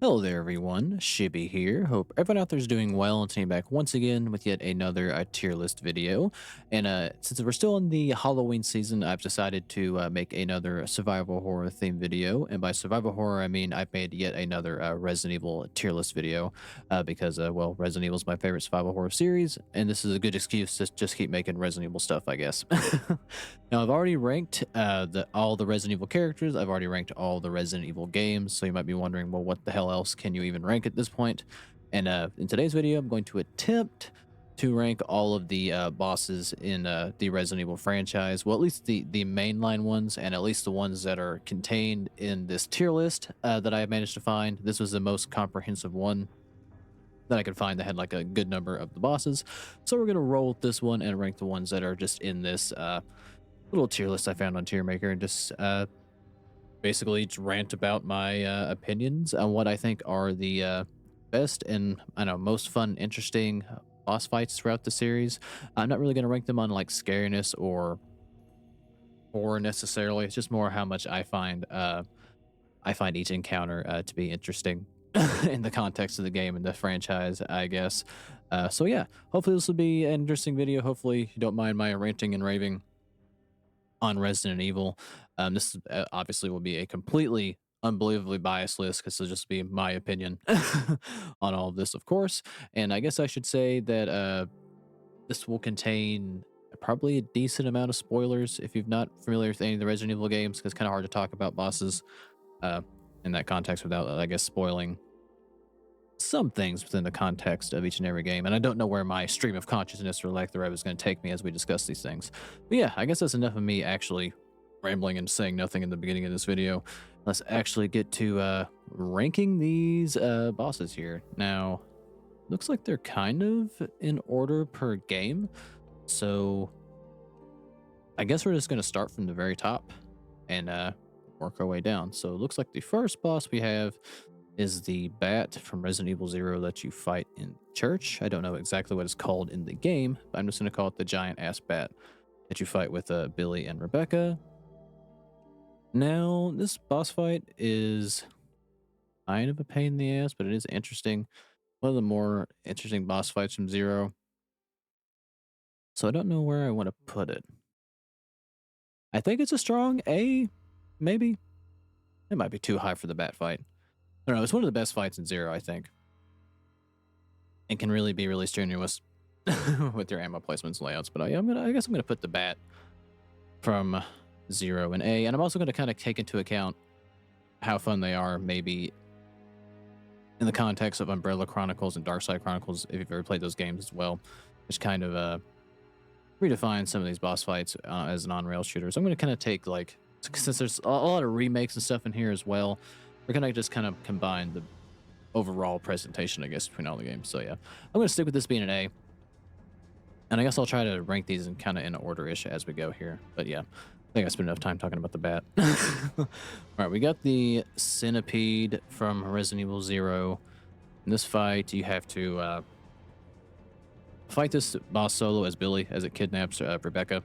Hello there, everyone. Shibby here. Hope everyone out there is doing well and tuning back once again with yet another tier list video. And since we're still in the Halloween season, I've decided to make another survival horror theme video. And by survival horror, I mean I've made yet another Resident Evil tier list video because, well, Resident Evil is my favorite survival horror series, and this is a good excuse to just keep making Resident Evil stuff, I guess. Now, I've already ranked all the Resident Evil characters. I've already ranked all the Resident Evil games. So you might be wondering, well, what the hell else can you even rank at this point? And in today's video, I'm going to attempt to rank all of the bosses in the Resident Evil franchise. Well, at least the mainline ones, and at least the ones that are contained in this tier list that I managed to find. This was the most comprehensive one that I could find that had like a good number of the bosses. So we're going to roll with this one and rank the ones that are just in this little tier list I found on Tier Maker, and just basically just rant about my opinions on what I think are the best and I don't know most fun, interesting boss fights throughout the series. I'm not really going to rank them on like scariness or horror necessarily. It's just more how much I find each encounter to be interesting in the context of the game and the franchise, I guess. So yeah, hopefully this will be an interesting video. Hopefully you don't mind my ranting and raving on Resident Evil. This obviously will be a completely unbelievably biased list because it'll just be my opinion on all of this, of course. And I guess I should say that this will contain probably a decent amount of spoilers if you're not familiar with any of the Resident Evil games, because it's kind of hard to talk about bosses uh, in that context without, I guess, spoiling some things within the context of each and every game. And I don't know where my stream of consciousness or lack thereof is going to take me as we discuss these things. But yeah, I guess that's enough of me actually rambling and saying nothing in the beginning of this video. Let's actually get to ranking these bosses here. Now, looks like they're kind of in order per game. So I guess we're just going to start from the very top and work our way down. So it looks like the first boss we have is the bat from Resident Evil Zero that you fight in church. I don't know exactly what it's called in the game, but I'm just going to call it the giant ass bat that you fight with Billy and Rebecca. Now, this boss fight is kind of a pain in the ass, but it is interesting. One of the more interesting boss fights from Zero. So I don't know where I want to put it. I think it's a strong A, maybe. It might be too high for the bat fight. I don't know. It's one of the best fights in Zero, I think. And can really be really strenuous with your ammo placements and layouts. But I guess I'm gonna put the bat from Zero and A, and I'm also gonna kind of take into account how fun they are, maybe in the context of Umbrella Chronicles and Darkside Chronicles, if you've ever played those games as well, which kind of redefine some of these boss fights as an on-rail shooter. So I'm gonna kind of take like, since there's a lot of remakes and stuff in here as well, we're gonna just kind of combine the overall presentation, I guess, between all the games. So yeah, I'm gonna stick with this being an A, and I guess I'll try to rank these in kind of in order-ish as we go here. But yeah, I think I spent enough time talking about the bat. All right, we got the Centipede from Resident Evil Zero. In this fight, you have to fight this boss solo as Billy, as it kidnaps Rebecca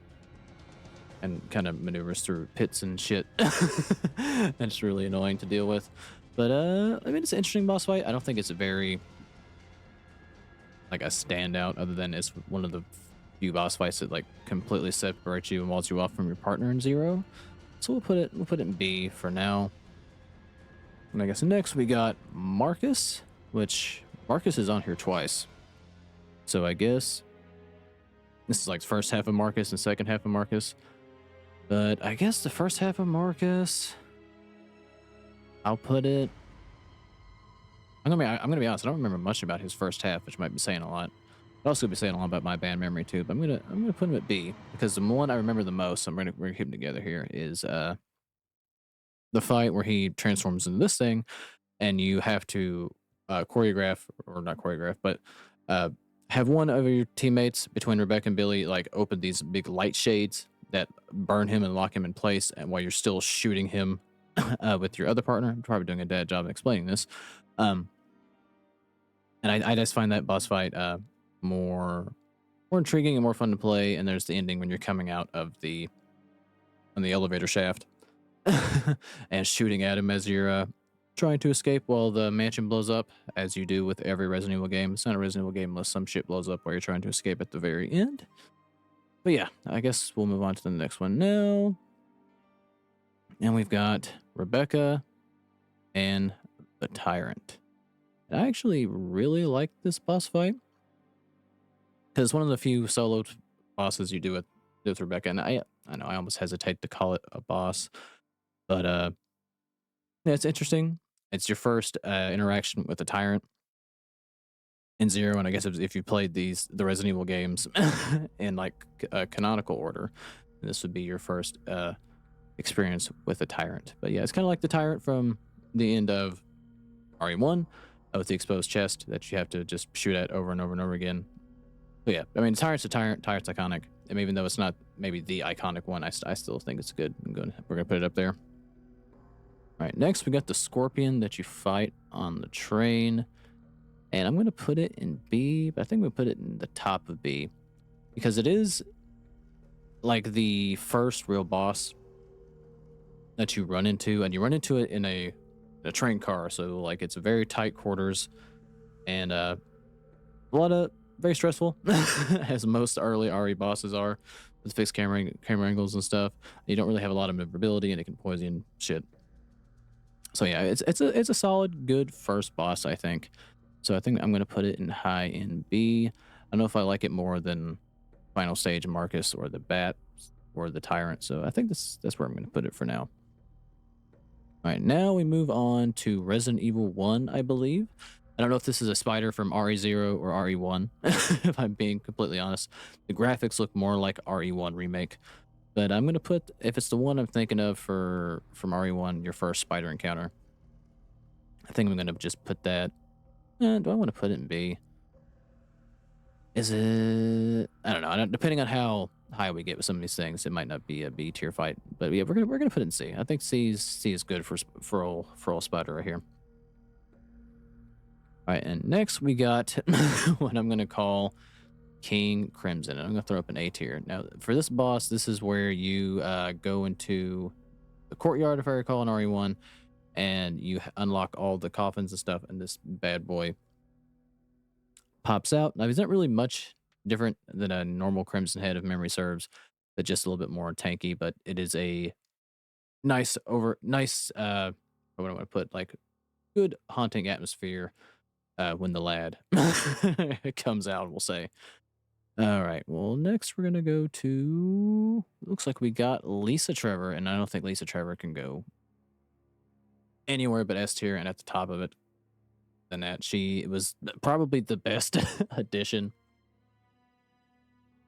and kind of maneuvers through pits and shit. And it's really annoying to deal with. But I mean, it's an interesting boss fight. I don't think it's a very like a standout, other than it's one of the few boss fights that like completely separates you and walls you off from your partner in Zero. So we'll put it in B for now. And I guess next we got Marcus, which Marcus is on here twice. So I guess this is like the first half of Marcus and second half of Marcus. But I guess the first half of Marcus, I'll put it. I'm gonna be honest. I don't remember much about his first half, which might be saying a lot. I'd also be saying a lot about my band memory too. But I'm gonna put him at B, because the one I remember the most, we're gonna keep them together here, is the fight where he transforms into this thing, and you have to choreograph, or not choreograph, but have one of your teammates between Rebecca and Billy like open these big light shades that burn him and lock him in place, and while you're still shooting him with your other partner. I'm probably doing a bad job of explaining this. And I just find that boss fight more intriguing and more fun to play. And there's the ending when you're coming out of on the elevator shaft and shooting at him as you're trying to escape while the mansion blows up, as you do with every Resident Evil game. It's not a Resident Evil game unless some shit blows up while you're trying to escape at the very end. But yeah, I guess we'll move on to the next one now. And we've got Rebecca and the Tyrant. I actually really like this boss fight because it's one of the few solo bosses you do with Rebecca. And I know I almost hesitate to call it a boss, but yeah, it's interesting. It's your first interaction with the Tyrant in Zero, and I guess if you played the Resident Evil games in like canonical order, this would be your first experience with the Tyrant. But yeah, it's kind of like the Tyrant from the end of RE1 with the exposed chest that you have to just shoot at over and over and over again. But yeah, I mean, Tyrant's a Tyrant. Tyrant's iconic. And even though it's not maybe the iconic one, I still think it's good. We're gonna put it up there. All right, next we got the Scorpion that you fight on the train. And I'm going to put it in B, but I think we'll put it in the top of B because it is like the first real boss that you run into, and you run into it in a train car. So like it's very tight quarters and a lot of very stressful as most early RE bosses are with fixed camera angles and stuff. You don't really have a lot of maneuverability and it can poison shit. So yeah, it's a solid, good first boss, I think. So I think I'm going to put it in high in B. I don't know if I like it more than Final Stage Marcus or the Bat or the Tyrant. So I think that's where I'm going to put it for now. All right, now we move on to Resident Evil 1, I believe. I don't know if this is a spider from RE0 or RE1, if I'm being completely honest. The graphics look more like RE1 remake. But I'm going to put, if it's the one I'm thinking of from RE1, your first spider encounter, I think I'm going to just put that. Do I want to put it in B? Is it? I don't know. Depending on how high we get with some of these things, it might not be a B tier fight. But yeah, we're gonna put it in C. I think C is good for all spider right here. All right, and next we got what I'm gonna call King Crimson, and I'm gonna throw up an A tier. Now for this boss, this is where you go into the courtyard, if I recall, in RE1. And you unlock all the coffins and stuff, and this bad boy pops out. Now, he's not really much different than a normal Crimson Head, if memory serves, but just a little bit more tanky. But it is a nice, what do I want to put, like, good haunting atmosphere when the lad comes out, we'll say. All right, well, next we're going to go to, looks like we got Lisa Trevor, and I don't think Lisa Trevor can go anywhere but S tier, and at the top of it than that. She was probably the best addition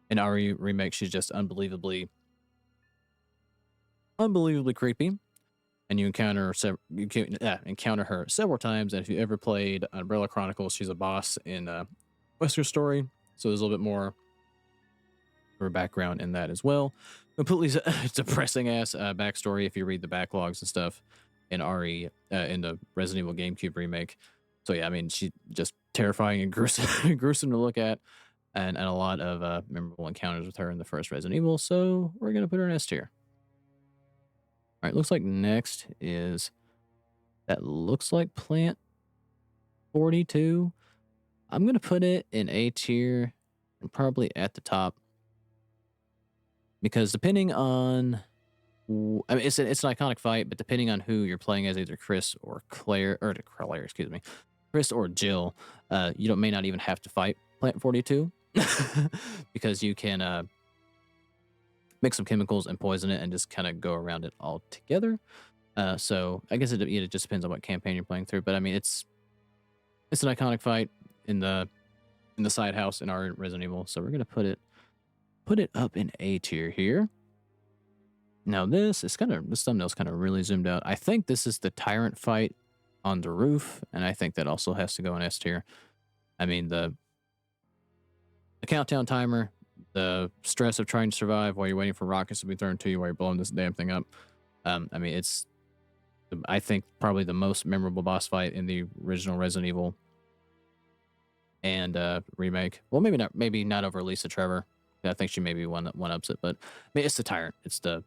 in RE remake. She's just unbelievably creepy, and you encounter her several times. And if you ever played Umbrella Chronicles, she's a boss in Wesker Story, so there's a little bit more of her background in that as well. Completely depressing ass backstory if you read the backlogs and stuff in RE in the Resident Evil GameCube remake. So yeah, I mean, she's just terrifying and gruesome, gruesome to look at, and a lot of memorable encounters with her in the first Resident Evil. So we're gonna put her in S tier. All right, looks like next is that looks like Plant 42. I'm gonna put it in A tier and probably at the top because depending on, I mean, it's an iconic fight, but depending on who you're playing as, either Chris or Claire, excuse me, Chris or Jill, you may not even have to fight Plant 42 because you can mix some chemicals and poison it and just kind of go around it all together. So I guess it just depends on what campaign you're playing through. But I mean, it's an iconic fight in the side house in our Resident Evil. So we're gonna put it up in A tier here. Now this thumbnail's kind of really zoomed out. I think this is the Tyrant fight on the roof, and I think that also has to go in S tier. I mean, the countdown timer, the stress of trying to survive while you're waiting for rockets to be thrown to you while you're blowing this damn thing up. I mean, it's, I think, probably the most memorable boss fight in the original Resident Evil and remake. Well, maybe not over Lisa Trevor. I think she maybe one ups it, but I mean, it's the Tyrant. It's the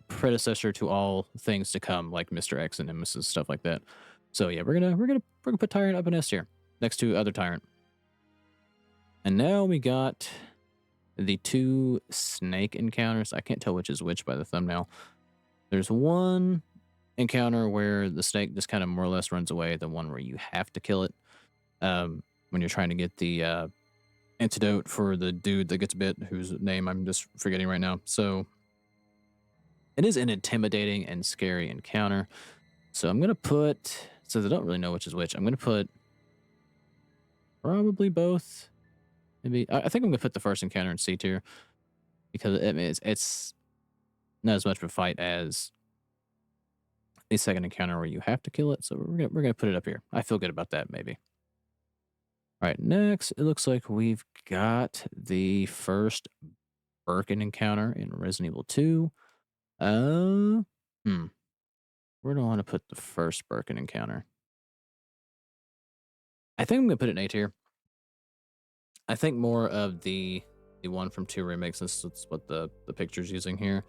predecessor to all things to come, like Mr. X and Nemesis, stuff like that. So yeah, we're gonna put Tyrant up in S tier next to other Tyrant. And now we got the two snake encounters. I can't tell which is which by the thumbnail. There's one encounter where the snake just kind of more or less runs away, the one where you have to kill it when you're trying to get the antidote for the dude that gets bit, whose name I'm just forgetting right now. So it is an intimidating and scary encounter. So I'm going to put, since I don't really know which is which, I'm going to put probably both. Maybe, I think I'm going to put the first encounter in C tier because I mean, it's not as much of a fight as the second encounter where you have to kill it. So we're gonna put it up here. I feel good about that, maybe. All right, next, it looks like we've got the first Birkin encounter in Resident Evil 2. Where do I want to put the first Birkin encounter? I think I'm gonna put it in A tier. I think more of the one from 2 remakes. This is what the picture's using here.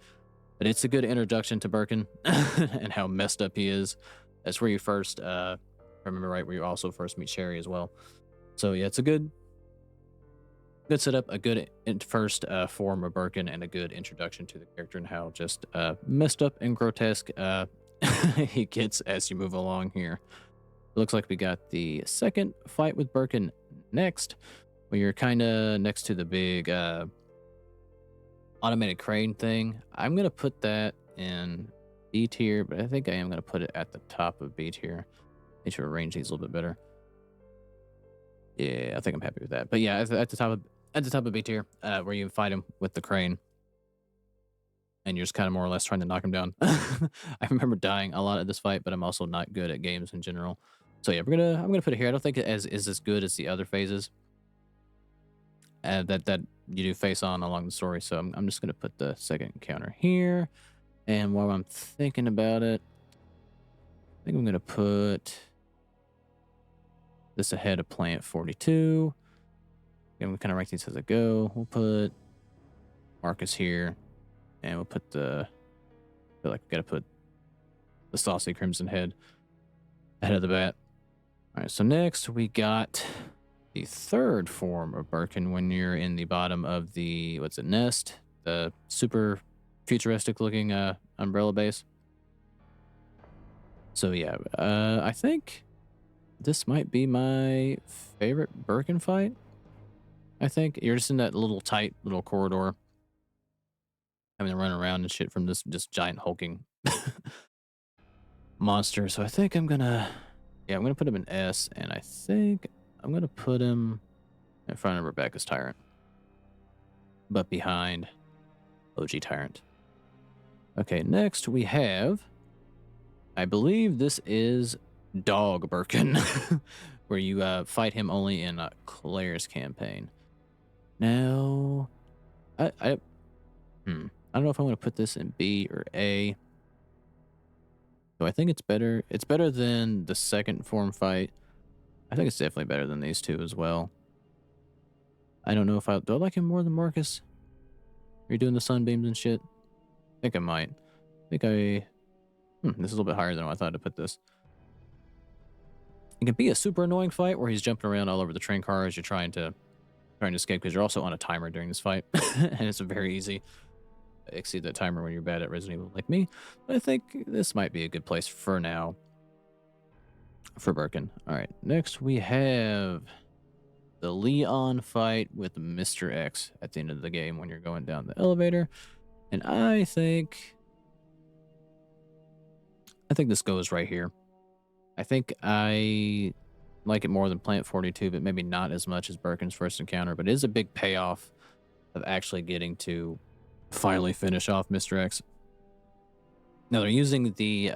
But it's a good introduction to Birkin and how messed up he is. That's where you first, if I remember right, where you also first meet Sherry as well. So yeah, it's a good setup, a good first form of Birkin, and a good introduction to the character and how just messed up and grotesque he gets as you move along here. It looks like we got the second fight with Birkin next, where you're kind of next to the big automated crane thing. I'm going to put that in B tier, but I think I am going to put it at the top of B tier. Need to arrange these a little bit better. Yeah, I think I'm happy with that. But yeah, at the top of B tier, where you fight him with the crane, and you're just kind of more or less trying to knock him down. I remember dying a lot at this fight, but I'm also not good at games in general. So yeah, I'm gonna put it here. I don't think it is as good as the other phases that you do face on along the story. So I'm just gonna put the second encounter here. And while I'm thinking about it, I think I'm gonna put this ahead of Plant 42. And we kind of rank these as I go. We'll put Marcus here, and we'll put I feel like we gotta put the saucy Crimson Head ahead of the bat. All right, so next we got the third form of Birkin when you're in the bottom of the, what's it, nest, the super futuristic looking umbrella base. So yeah, I think this might be my favorite Birkin fight. I think you're just in that little tight little corridor, having to run around and shit from this just giant hulking monster. So I think I'm gonna put him in S, and I think I'm gonna put him in front of Rebecca's Tyrant, but behind OG Tyrant. Okay, next we have, I believe this is Dog Birkin, where you fight him only in Claire's campaign. Now, I don't know if I want to put this in B or A. So I think it's better. It's better than the second form fight. I think it's definitely better than these two as well. I don't know if do I like him more than Marcus? Are you doing the sunbeams and shit? I think I might. This is a little bit higher than I thought to put this. It can be a super annoying fight where he's jumping around all over the train car as you're trying to escape, because you're also on a timer during this fight, and it's very easy to exceed that timer when you're bad at Resident Evil like me. But I think this might be a good place for now for Birkin. All right, next we have the Leon fight with Mr. X at the end of the game when you're going down the elevator. And I think this goes right here. I think I like it more than Plant 42, but maybe not as much as Birkin's first encounter. But it is a big payoff of actually getting to finally finish off Mr. X. Now they're using the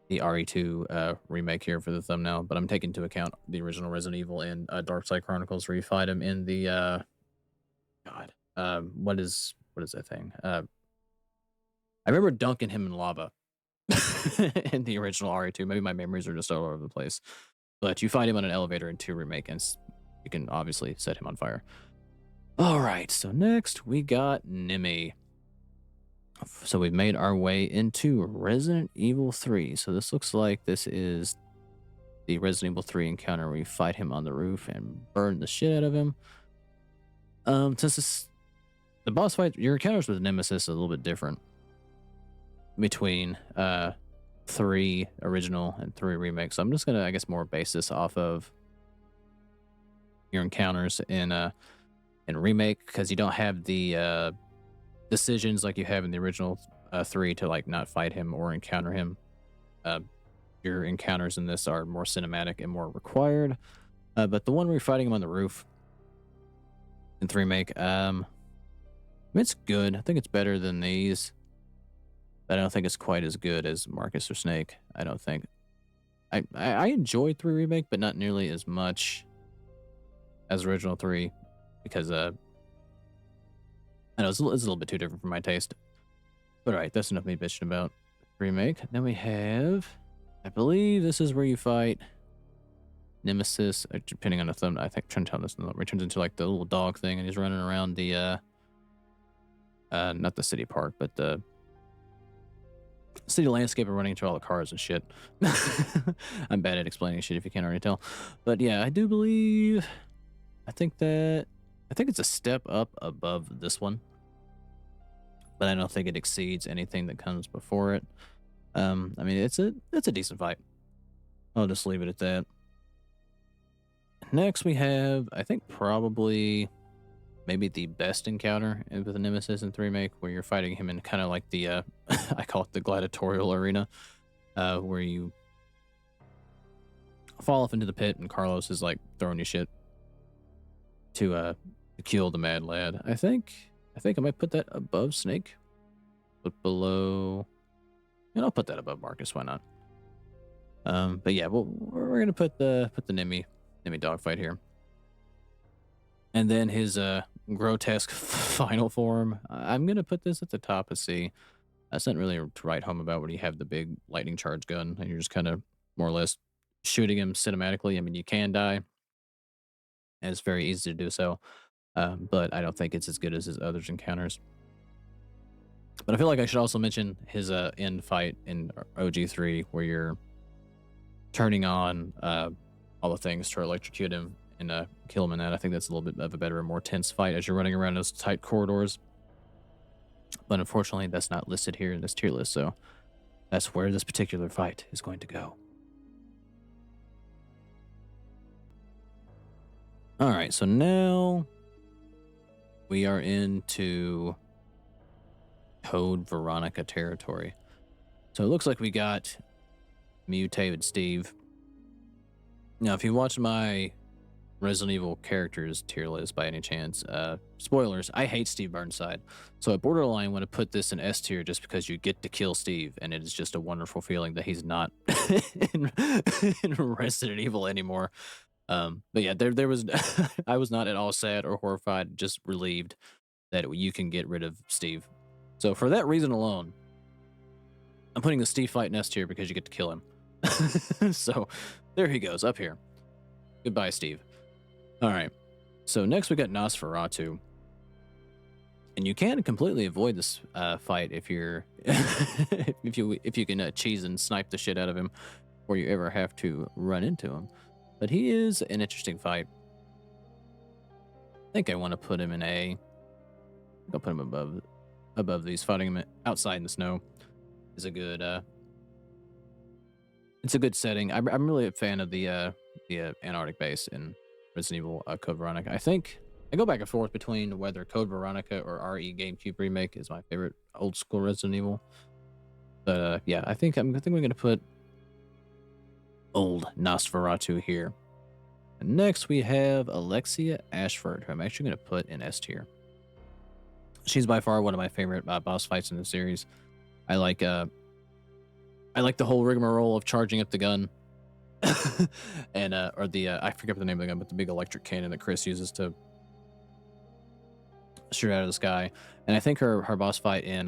RE2 remake here for the thumbnail, but I'm taking into account the original Resident Evil and Darkside Chronicles, where you fight him in the what is that thing? I remember dunking him in lava in the original RE2. Maybe my memories are just all over the place. But you fight him on an elevator in 2 remake, and you can obviously set him on fire. All right, so next we got Nimi. So we've made our way into Resident Evil 3. So this looks like this is the Resident Evil 3 encounter where you fight him on the roof and burn the shit out of him. Since this, the boss fight, your encounters with Nemesis are a little bit different between 3 original and 3 remake. So I'm just gonna, I guess, more base this off of your encounters in remake, because you don't have the decisions like you have in the original 3 to like not fight him or encounter him. Uh, your encounters in this are more cinematic and more required. But the one where you're fighting him on the roof in 3 remake, it's good. I think it's better than these, but I don't think it's quite as good as Marcus or Snake. I don't think. I enjoyed 3 remake, but not nearly as much as original 3, because I know it's a little bit too different for my taste. But all right, that's enough me bitching about remake. Then we have, I believe this is where you fight Nemesis, depending on the thumb. I think trying to tell this returns into like the little dog thing, and he's running around the not the city park, but the city landscape and running into all the cars and shit. I'm bad at explaining shit if you can't already tell. But yeah, I do believe, I think it's a step up above this one, but I don't think it exceeds anything that comes before it. I mean, it's a decent fight. I'll just leave it at that. Next we have, I think probably maybe the best encounter with the Nemesis in 3 Remake, where you're fighting him in kind of like the I call it the gladiatorial arena, where you fall off into the pit and Carlos is like throwing you shit to kill the mad lad. I think I might put that above Snake, but below, and I'll put that above Marcus. Why not? But yeah, well, we're gonna put the Nemi dogfight here, and then his grotesque final form. I'm gonna put this at the top of C. That's not really to write home about, where you have the big lightning charge gun and you're just kind of more or less shooting him cinematically. I mean, you can die, and it's very easy to do so, but I don't think it's as good as his others encounters. But I feel like I should also mention his end fight in OG3, where you're turning on all the things to electrocute him and kill him in that. I think that's a little bit of a better and more tense fight as you're running around those tight corridors. But unfortunately, that's not listed here in this tier list, so that's where this particular fight is going to go. All right, so now we are into Code Veronica territory. So it looks like we got mutated Steve. Now, if you watch my Resident Evil characters tier list by any chance, spoilers, I hate Steve Burnside. So at Borderline, I want to put this in S tier just because you get to kill Steve, and it is just a wonderful feeling that he's not in Resident Evil anymore. But yeah, there was I was not at all sad or horrified, just relieved that you can get rid of Steve. So for that reason alone, I'm putting the Steve fight in S tier because you get to kill him. So there he goes, up here. Goodbye, Steve. All right. So next we got Nosferatu. And you can completely avoid this fight if you're if you can cheese and snipe the shit out of him before you ever have to run into him. But he is an interesting fight. I think I want to put him in A. I'll put him above these. Fighting him outside in the snow is a good it's a good setting. I'm really a fan of the Antarctic base in Resident Evil Code Veronica. I think I go back and forth between whether Code Veronica or RE GameCube remake is my favorite old school Resident Evil. But yeah, I think we're gonna put old Nosferatu here. And next we have Alexia Ashford, who I'm actually gonna put in S tier. She's by far one of my favorite boss fights in the series. I like the whole rigmarole of charging up the gun, and or the I forget the name of the gun, but the big electric cannon that Chris uses to shoot out of the sky. And I think her boss fight in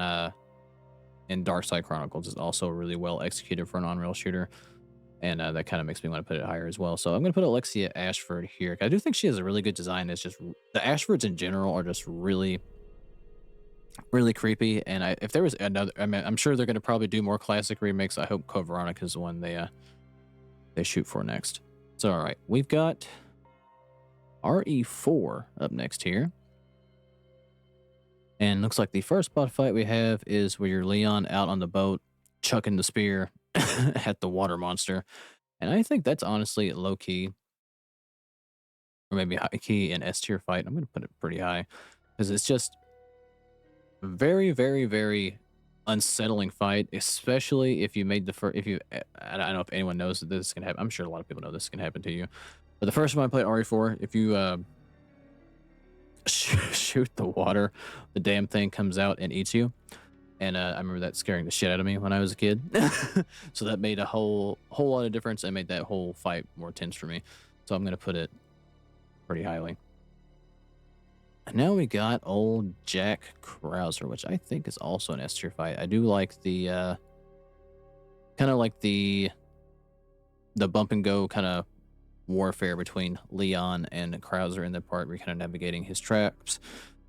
Darkside Chronicles is also really well executed for an on-rail shooter, and that kind of makes me want to put it higher as well. So I'm going to put Alexia Ashford here. I do think she has a really good design. It's just the Ashfords in general are just really really creepy. And if there was another, I mean, I'm sure they're going to probably do more classic remakes. I hope Code Veronica is the one they shoot for next. So all right, we've got RE4 up next here. And looks like the first boss fight we have is where you're Leon out on the boat chucking the spear at the water monster. And I think that's honestly low key, or maybe high key in S tier fight. I'm going to put it pretty high because it's just very, very, very unsettling fight, especially if you made the first. If you, I don't know if anyone knows that this can happen. I'm sure a lot of people know this can happen to you. But the first time I played RE4, if you shoot the water, the damn thing comes out and eats you. And I remember that scaring the shit out of me when I was a kid. So that made a whole lot of difference and made that whole fight more tense for me. So I'm gonna put it pretty highly. And now we got old Jack Krauser, which I think is also an S tier fight. I do like the kind of like the bump and go kind of warfare between Leon and Krauser in the part where you're kind of navigating his traps,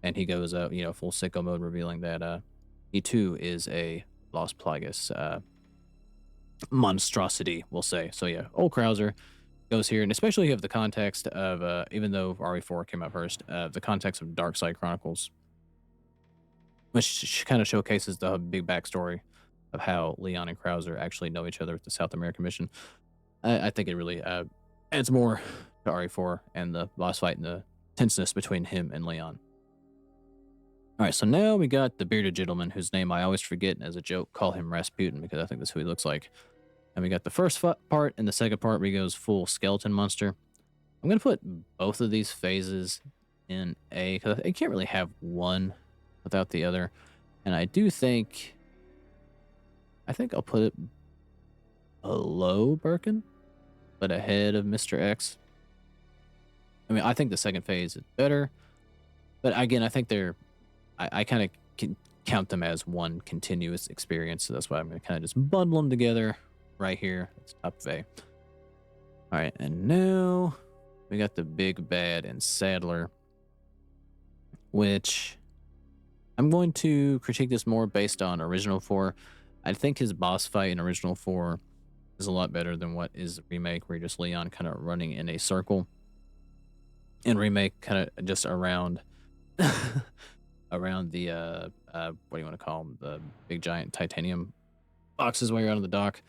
and he goes full sicko mode, revealing that he too is a Los Plagas monstrosity, we'll say. So yeah, old Krauser goes here, and especially you have the context of even though RE4 came out first, the context of Dark Side Chronicles, which kind of showcases the big backstory of how Leon and Krauser actually know each other with the South American mission. I think it really adds more to RE4 and the boss fight and the tenseness between him and Leon. All right, so now we got the bearded gentleman whose name I always forget, and as a joke, call him Rasputin because I think that's who he looks like. And we got the first part and the second part where he goes full skeleton monster. I'm going to put both of these phases in A because I can't really have one without the other. And I think I'll put it below Birkin, but ahead of Mr. X. I mean, I think the second phase is better, but again, I think I kind of can count them as one continuous experience. So that's why I'm going to kind of just bundle them together right here. It's top of A. All right, and now we got the big bad and Saddler, which I'm going to critique this more based on Original 4. I think his boss fight in Original 4 is a lot better than what is Remake, where you're just Leon kind of running in a circle. In Remake, kind of just around around the what do you want to call them, the big giant titanium boxes while you're out on the dock.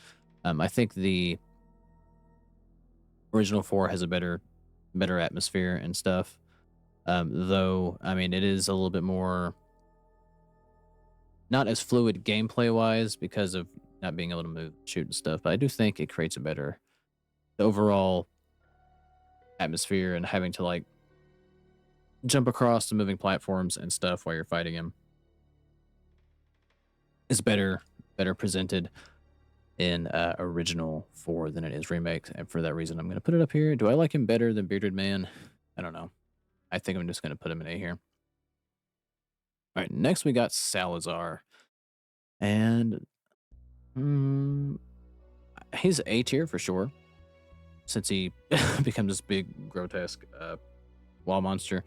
I think the Original 4 has a better atmosphere and stuff. Though I mean it is a little bit more not as fluid gameplay wise because of not being able to move, shoot and stuff, but I do think it creates a better overall atmosphere, and having to like jump across the moving platforms and stuff while you're fighting him is better presented in Original 4 than it is Remake, and for that reason I'm going to put it up here. Do I like him better than Bearded Man? I don't know. I think I'm just going to put him in A here. All right, next we got Salazar, and he's A tier for sure, since he becomes this big grotesque wall monster.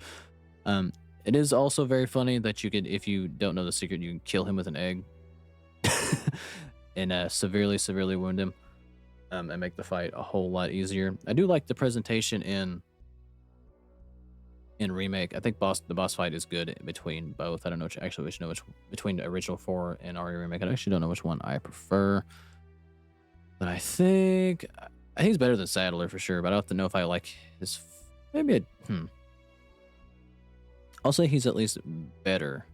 It is also very funny that you could, if you don't know the secret, you can kill him with an egg and severely wound him, and make the fight a whole lot easier. I do like the presentation in Remake. I think the boss fight is good between both. I don't know which between the Original 4 and RE Remake. I actually don't know which one I prefer, but I think he's better than Saddler for sure. But I don't have to know if I like his. Maybe I'll say he's at least better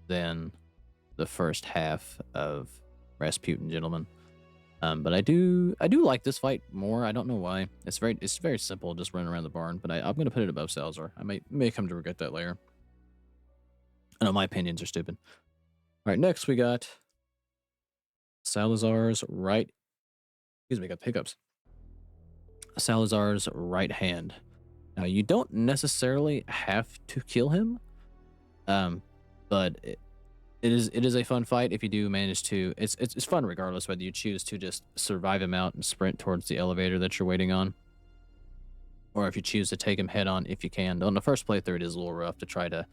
than the first half of Rasputin Gentleman. But I do like this fight more. I don't know why. It's very simple, just running around the barn. But I'm gonna put it above Salazar. I may come to regret that later. I know my opinions are stupid. All right, next we got Salazar's right. Excuse me, got the hiccups. Salazar's right hand. Now you don't necessarily have to kill him, but it is a fun fight if you do manage to. It's fun regardless whether you choose to just survive him out and sprint towards the elevator that you're waiting on, or if you choose to take him head on if you can. On the first playthrough, it is a little rough to try to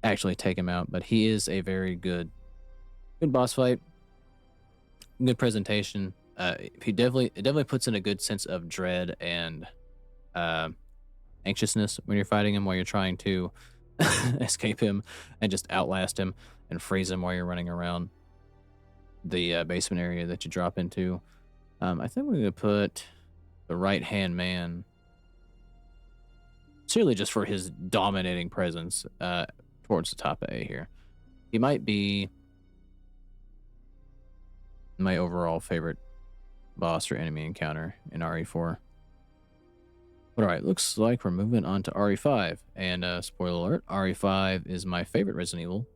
actually take him out, but he is a very good boss fight, good presentation. He definitely puts in a good sense of dread and uh, anxiousness when you're fighting him while you're trying to escape him and just outlast him and freeze him while you're running around the basement area that you drop into. I think we're gonna put the right hand man, surely just for his dominating presence towards the top of A here. He might be my overall favorite boss or enemy encounter in RE4. But all right, looks like we're moving on to RE5. And spoiler alert, RE5 is my favorite Resident Evil.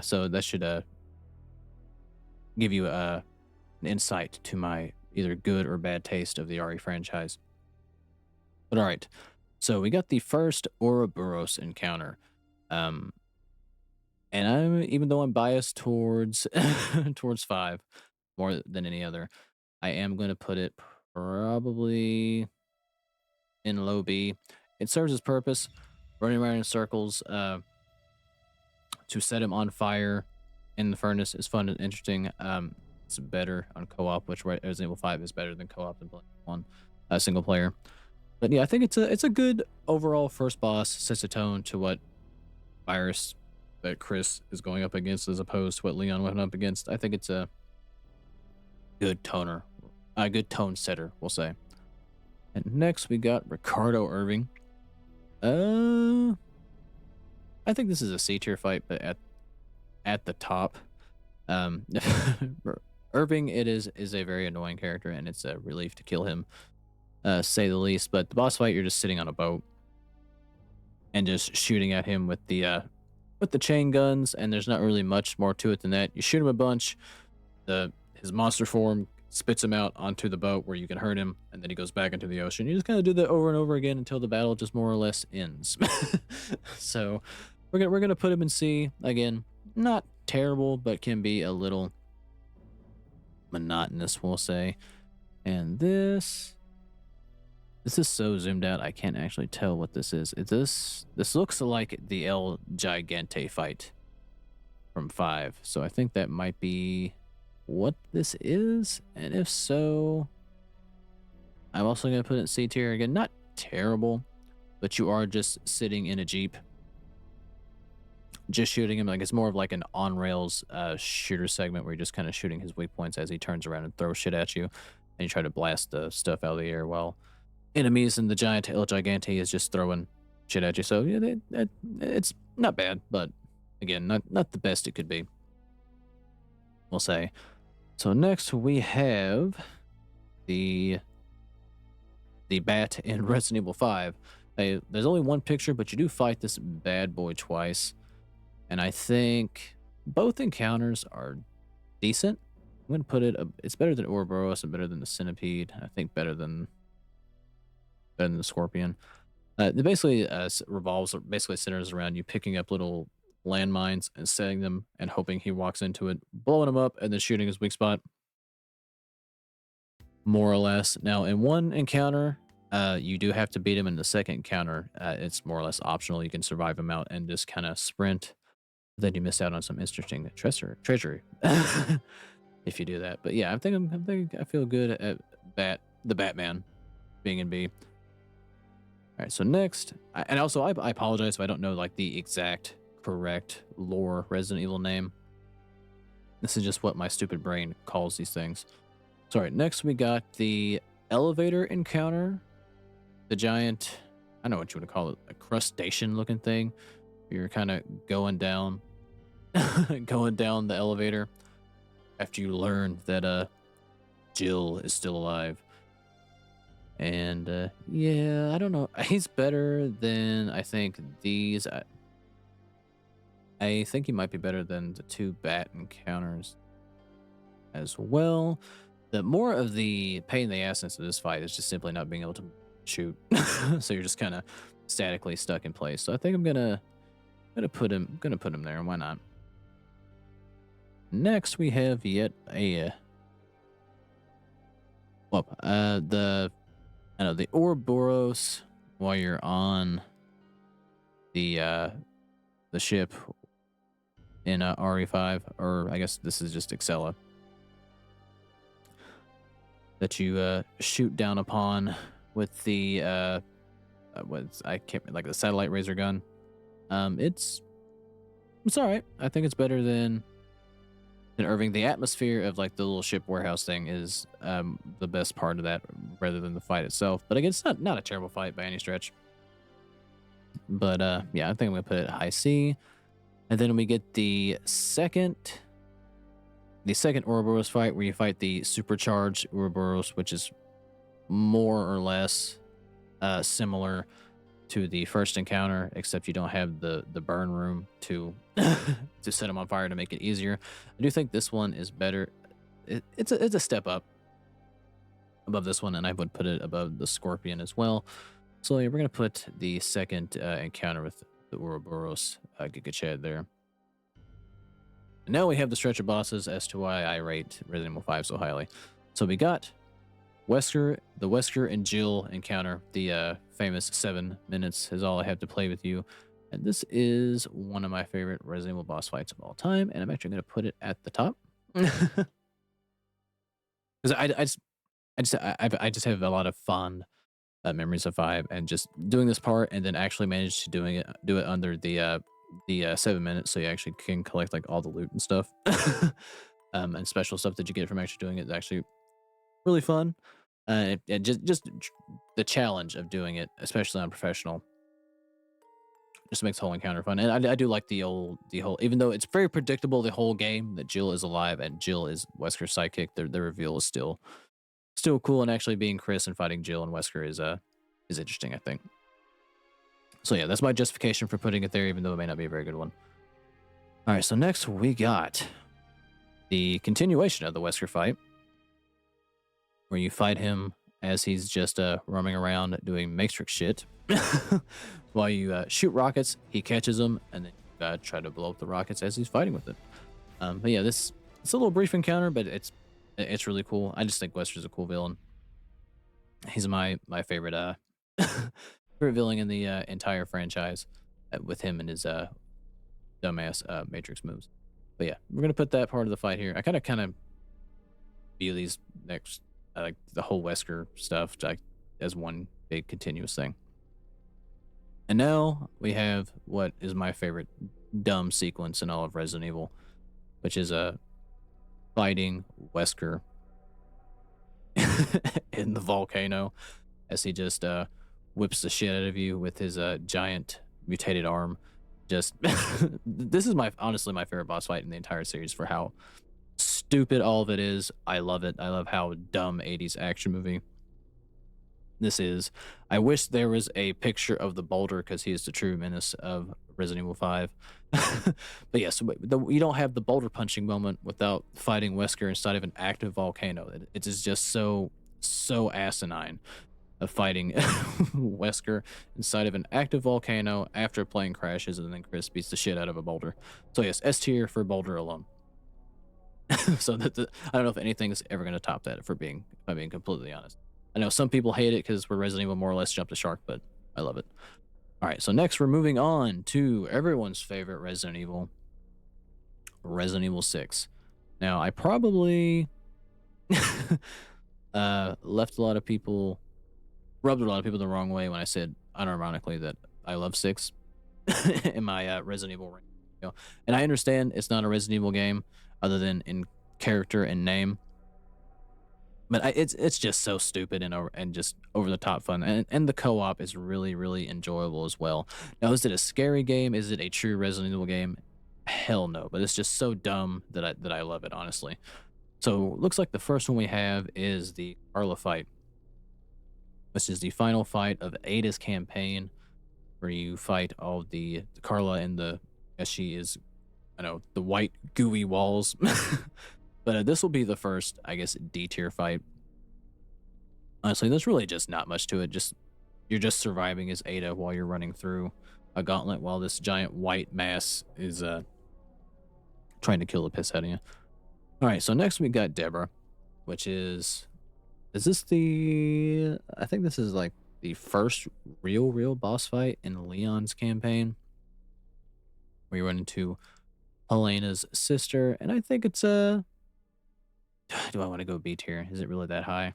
So that should give you an insight to my either good or bad taste of the RE franchise. But all right, so we got the first Ouroboros encounter. Um, and even though I'm biased towards towards 5 more than any other, I am going to put it probably in low B. It serves its purpose, running around in circles to set him on fire in the furnace is fun and interesting. It's better on co-op, which Resident Evil 5 is better than co-op than playing on single player. But yeah, I think it's a good overall first boss. Sets a tone to what virus that Chris is going up against as opposed to what Leon went up against. I think it's a good toner, a good tone setter, we'll say. And next we got Ricardo Irving. I think this is a C tier fight, but at the top. Um, Irving is a very annoying character, and it's a relief to kill him, say the least. But the boss fight, you're just sitting on a boat and just shooting at him with the chain guns, and there's not really much more to it than that. You shoot him a bunch, his monster form spits him out onto the boat where you can hurt him, and then he goes back into the ocean. You just kind of do that over and over again until the battle just more or less ends. So we're gonna put him in C again. Not terrible, but can be a little monotonous, we'll say. And this is so zoomed out I can't actually tell what this is. This looks like the El Gigante fight from 5. So I think that might be what this is, and if so, I'm also going to put it in C tier again. Not terrible, but you are just sitting in a Jeep just shooting him. Like, it's more of like an on rails shooter segment where you're just kind of shooting his weak points as he turns around and throws shit at you, and you try to blast the stuff out of the air while enemies and the giant El Gigante is just throwing shit at you. So yeah, it's not bad, but again, not the best it could be, we'll say. So next we have the bat in Resident Evil 5. There's only one picture, but you do fight this bad boy twice. And I think both encounters are decent. I'm going to put it, it's better than Ouroboros and better than the Centipede. I think better than the Scorpion. It basically basically centers around you picking up little landmines and setting them and hoping he walks into it, blowing him up, and then shooting his weak spot. More or less. Now, in one encounter, you do have to beat him. In the second encounter, it's more or less optional. You can survive him out and just kind of sprint. Then you miss out on some interesting treasury if you do that. But yeah, I feel good at the Batman being in B. All right, so next, and also I apologize if I don't know like the exact correct lore Resident Evil name. This is just what my stupid brain calls these things. So, all right, next we got the elevator encounter. The giant, I don't know what you would call it, a crustacean looking thing. You're kind of going down the elevator after you learn that Jill is still alive. And yeah, I don't know. He's better than I think these. I think he might be better than the 2 bat encounters as well. The more of the pain in the ass of this fight is just simply not being able to shoot. So you're just kind of statically stuck in place. So I think I'm gonna put him there. Why not? Next we have yet a the Ouroboros while you're on the ship in RE5, or I guess this is just Excella, that you shoot down upon with the I can't, like, the satellite razor gun. It's all right. I think it's better than Irving. The atmosphere of, like, the little ship warehouse thing is the best part of that, rather than the fight itself. But again, it's not a terrible fight by any stretch. But yeah, I think I'm gonna put it high C, and then we get the second Ouroboros fight, where you fight the supercharged Ouroboros, which is more or less similar to the first encounter, except you don't have the burn room to to set them on fire to make it easier. I do think this one is better. It's a step up above this one, and I would put it above the Scorpion as well. So yeah, we're gonna put the second encounter with the Ouroboros Giga Chad there. And now we have the stretch of bosses as to why I rate Resident Evil 5 so highly. So we got the Wesker and Jill encounter. The famous 7 minutes is all I have to play with you. And this is one of my favorite Resident Evil boss fights of all time. And I'm actually going to put it at the top. Because I just have a lot of fond memories of 5, and just doing this part, and then actually managed to do it under the 7 minutes, so you actually can collect, like, all the loot and stuff. And special stuff that you get from actually doing it is actually really fun. And just the challenge of doing it, especially on professional, just makes the whole encounter fun. And I do like the whole, even though it's very predictable the whole game that Jill is alive and Jill is Wesker's sidekick, the reveal is still cool, and actually being Chris and fighting Jill and Wesker is interesting, I think. So yeah, that's my justification for putting it there, even though it may not be a very good one. All right, so next we got the continuation of the Wesker fight, where you fight him as he's just roaming around doing Matrix shit. While you shoot rockets, he catches them, and then try to blow up the rockets as he's fighting with it. But yeah, it's a little brief encounter, but it's really cool. I just think Wesker's a cool villain. He's my favorite favorite villain in the entire franchise, with him and his dumbass Matrix moves. But yeah, we're gonna put that part of the fight here. I kind of view these next, like the whole Wesker stuff, like, as one big continuous thing. And now we have what is my favorite dumb sequence in all of Resident Evil, which is fighting Wesker in the volcano, as he just whips the shit out of you with his giant mutated arm. Just this is honestly my favorite boss fight in the entire series, for how stupid all of it is. I love it. I love how dumb 80s action movie this is. I wish there was a picture of the boulder, because he is the true menace of Resident Evil 5. But yes, you don't have the boulder punching moment without fighting Wesker inside of an active volcano. It is just so asinine, of fighting Wesker inside of an active volcano after a plane crashes, and then Chris beats the shit out of a boulder. So yes, S tier for boulder alone. So I don't know if anything is ever going to top that, if I'm being completely honest. I know some people hate it because we're Resident Evil more or less jumped the shark, but I love it. All right, so next we're moving on to everyone's favorite Resident Evil, Resident Evil 6. Now, I probably rubbed a lot of people the wrong way when I said, unironically, that I love 6 in my Resident Evil ranking. And I understand it's not a Resident Evil game other than in character and name, but it's just so stupid and just over the top fun, and the co-op is really enjoyable as well. Now, is it a scary game? Is it a true Resident Evil game? Hell no, but it's just so dumb that I love it, honestly. So looks like the first one we have is the Carla fight, which is the final fight of Ada's campaign, where you fight all the Carla and as she is, I know, the white gooey walls. But this will be the first, I guess, D tier fight. Honestly, there's really just not much to it. You're just surviving as Ada while you're running through a gauntlet, while this giant white mass is trying to kill the piss out of you. All right, so next we got Deborah, which is this I think this is like the first real boss fight in Leon's campaign. where you run into Helena's sister, and I think it's do I want to go B tier? Is it really that high?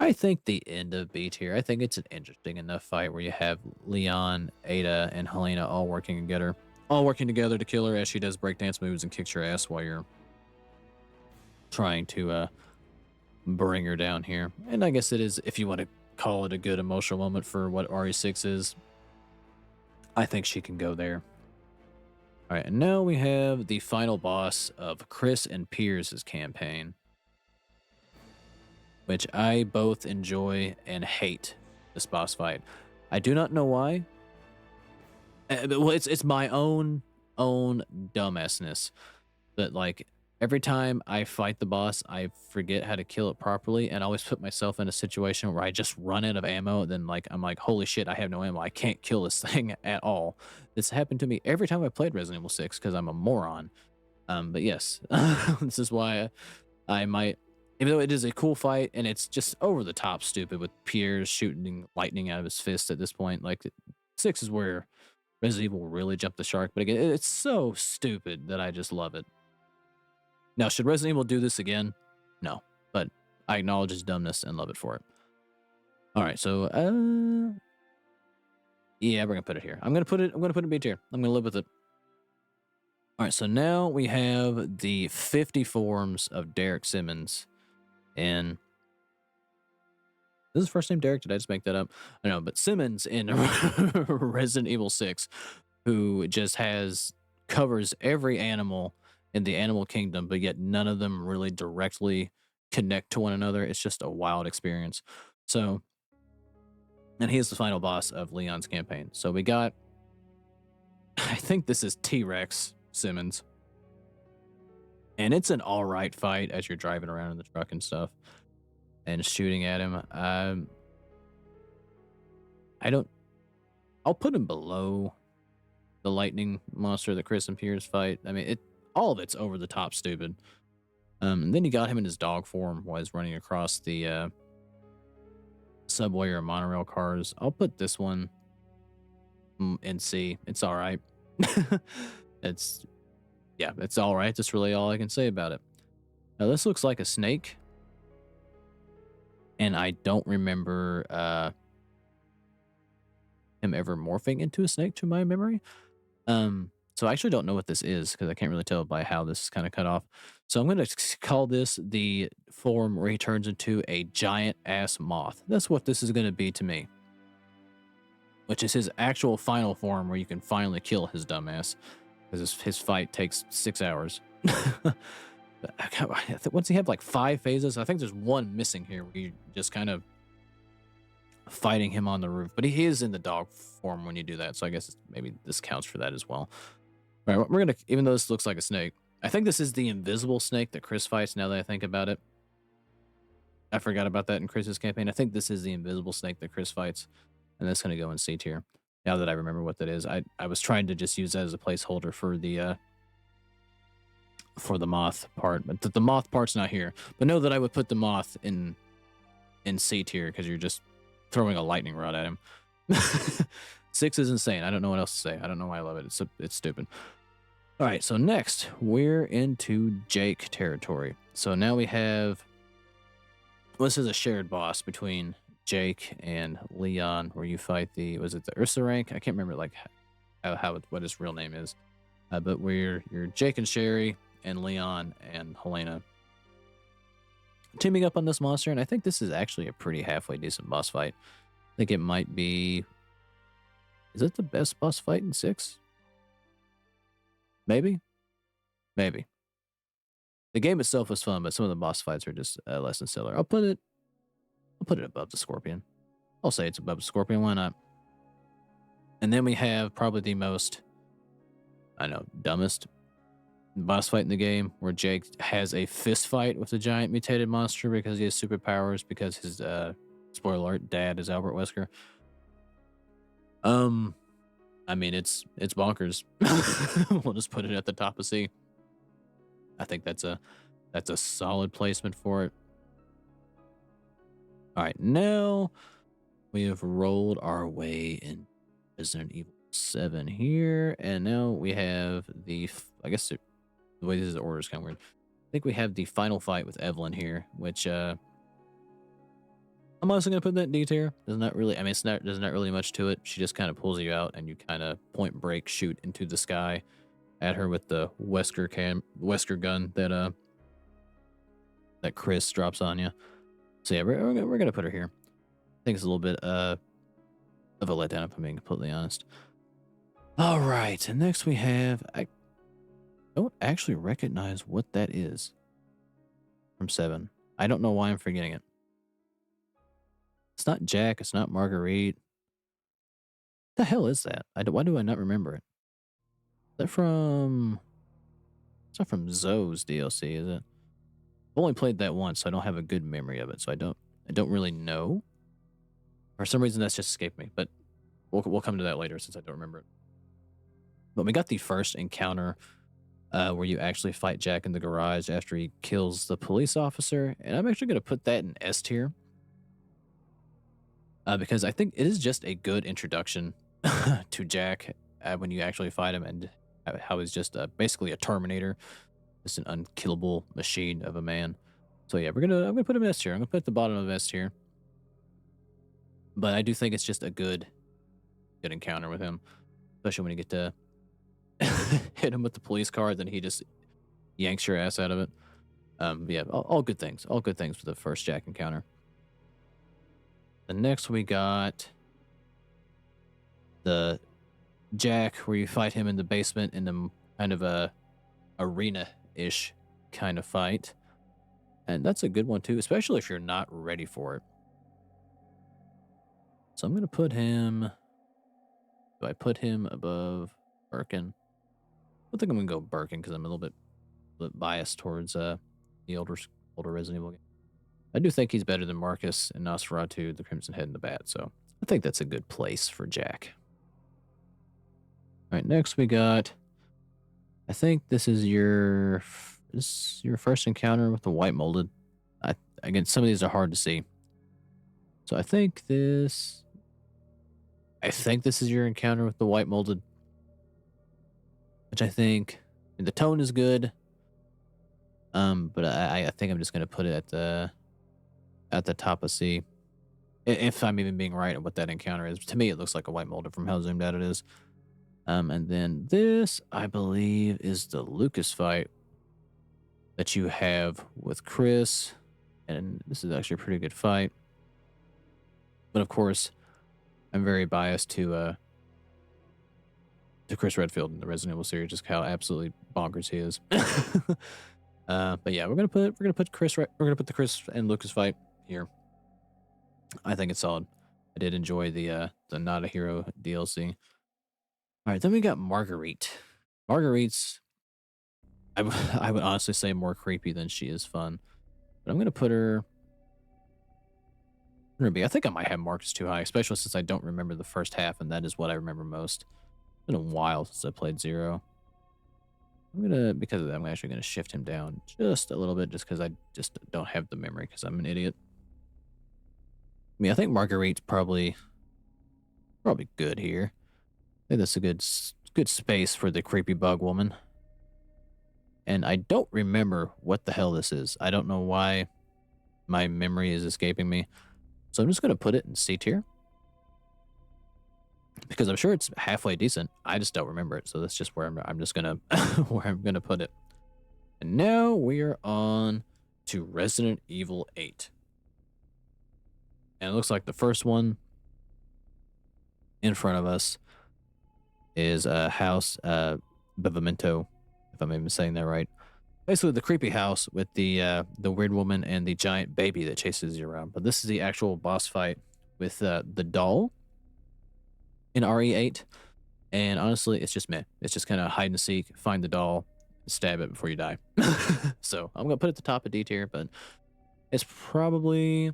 I think the end of B tier. I think it's an interesting enough fight where you have Leon, Ada, and Helena all working together to kill her as she does breakdance moves and kicks your ass while you're trying to bring her down here. And I guess it is, if you want to call it a good emotional moment for what RE6 is, I think she can go there. All right, and now we have the final boss of Chris and Pierce's campaign, which I both enjoy and hate this boss fight. I do not know why. Well, it's my own dumbassness that, like, every time I fight the boss, I forget how to kill it properly, and I always put myself in a situation where I just run out of ammo. Then, like, I'm like, holy shit, I have no ammo. I can't kill this thing at all. This happened to me every time I played Resident Evil 6 because I'm a moron. But yes, this is why I might, even though it is a cool fight and it's just over the top stupid with Piers shooting lightning out of his fist at this point. Like, 6 is where Resident Evil really jumped the shark. But again, it's so stupid that I just love it. Now, should Resident Evil do this again? No, but I acknowledge its dumbness and love it for it. All right, so yeah, we're gonna put it here. I'm gonna put it in B tier. I'm gonna live with it. All right, so now we have the 50 forms of Derek Simmons, and is his first name Derek? Did I just make that up? I know, but Simmons in Resident Evil 6, who just covers every animal in the animal kingdom, but yet none of them really directly connect to one another. It's just a wild experience. So, and he is the final boss of Leon's campaign. So we got, I think this is T-Rex Simmons. And it's an all right fight as you're driving around in the truck and stuff and shooting at him. I'll put him below the lightning monster that Chris and Pierce fight. I mean, all of it's over the top stupid. And then you got him in his dog form while he's running across the subway or monorail cars. I'll put this one in C. It's all right. It's all right. That's really all I can say about it. Now, this looks like a snake, and I don't remember him ever morphing into a snake to my memory. So I actually don't know what this is because I can't really tell by how this is kind of cut off. So I'm going to call this the form where he turns into a giant ass moth. That's what this is going to be to me, which is his actual final form where you can finally kill his dumbass, because his fight takes 6 hours. Once he have like 5 phases, I think there's one missing here where you just kind of fighting him on the roof, but he is in the dog form when you do that, so I guess maybe this counts for that as well. All right, we're gonna, even though this looks like a snake, I think this is the invisible snake that Chris fights. Now that I think about it, I forgot about that in Chris's campaign. I think this is the invisible snake that Chris fights, and that's gonna go in C tier. Now that I remember what that is, I was trying to just use that as a placeholder for the moth part, but the moth part's not here. But know that I would put the moth in C tier because you're just throwing a lightning rod at him. 6 is insane. I don't know what else to say. I don't know why I love it. It's stupid. All right, so next we're into Jake territory. So now we have, well, this is a shared boss between Jake and Leon, where you fight was it the Ursa rank? I can't remember like what his real name is, but you're Jake and Sherry and Leon and Helena teaming up on this monster, and I think this is actually a pretty halfway decent boss fight. I think it might be. Is it the best boss fight in 6? Maybe. The game itself was fun, but some of the boss fights are just less than stellar. I'll put it above the Scorpion. I'll say it's above the Scorpion. Why not? And then we have probably the most, dumbest boss fight in the game, where Jake has a fist fight with a giant mutated monster because he has superpowers, because his spoiler alert, dad is Albert Wesker. I mean, it's bonkers. We'll just put it at the top of C. I think that's a solid placement for it. All right, now we have rolled our way in Resident Evil 7 here, and now we have I guess the way this order is kind of weird. I think we have the final fight with Evelyn here, which I'm also gonna put that in D tier. There's not really, I mean, there's not really much to it. She just kind of pulls you out, and you kind of point break shoot into the sky at her with the Wesker gun that Chris drops on you. So yeah, we're gonna put her here. I think it's a little bit of a letdown, if I'm being completely honest. All right, and next we have, I don't actually recognize what that is from 7. I don't know why I'm forgetting it. It's not Jack. It's not Marguerite. The hell is that? Why do I not remember it? Is that from? It's not from Zoe's DLC, is it? I've only played that once, so I don't have a good memory of it. So I don't really know. For some reason, that's just escaped me. But we'll come to that later since I don't remember it. But we got the first encounter where you actually fight Jack in the garage after he kills the police officer, and I'm actually going to put that in S tier because I think it is just a good introduction to Jack when you actually fight him, and how he's just basically a Terminator, just an unkillable machine of a man. So yeah, I'm gonna put him in S tier. I'm gonna put it at the bottom of S tier, but I do think it's just a good encounter with him, especially when you get to hit him with the police car, then he just yanks your ass out of it. Yeah, all good things. All good things for the first Jack encounter. The next we got the Jack where you fight him in the basement in the kind of a arena-ish kind of fight. And that's a good one too, especially if you're not ready for it. So I'm going to put him... Do I put him above Birkin? I think I'm going to go Birkin because I'm a little bit biased towards the older Resident Evil game. I do think he's better than Marcus and Nosferatu, the Crimson Head, and the Bat, so I think that's a good place for Jack. All right, next we got... I think this is your first encounter with the White Molded. Again, some of these are hard to see. So I think this is your encounter with the White Molded, which I think the tone is good. But I think I'm just gonna put it at the top of C, if I'm even being right at what that encounter is. To me, it looks like a White Molded from how zoomed out it is. And then this, I believe, is the Lucas fight that you have with Chris, and this is actually a pretty good fight. But of course, I'm very biased to Chris Redfield in the Resident Evil series, just how absolutely bonkers he is. But yeah, we're gonna put the Chris and Lucas fight here. I think it's solid. I did enjoy the Not a Hero DLC. All right, then we got Marguerite. Marguerite's, I would honestly say more creepy than she is fun, but I'm gonna put her. I think I might have Marcus too high, especially since I don't remember the first half, and that is what I remember most. It's been a while since I played Zero. Because of that, I'm actually gonna shift him down just a little bit, just because I just don't have the memory, because I'm an idiot. I mean, I think Marguerite's probably good here. I think that's a good space for the creepy bug woman. And I don't remember what the hell this is. I don't know why my memory is escaping me. So I'm just going to put it in C tier. Because I'm sure it's halfway decent. I just don't remember it. So that's just where I'm just going to where I'm going to put it. And now we are on to Resident Evil 8. And it looks like the first one in front of us is House Bevamento, if I'm even saying that right. Basically, the creepy house with the weird woman and the giant baby that chases you around. But this is the actual boss fight with the doll in RE8. And honestly, it's just meh. It's just kind of hide and seek, find the doll, stab it before you die. So I'm going to put it at the top of D tier, but it's probably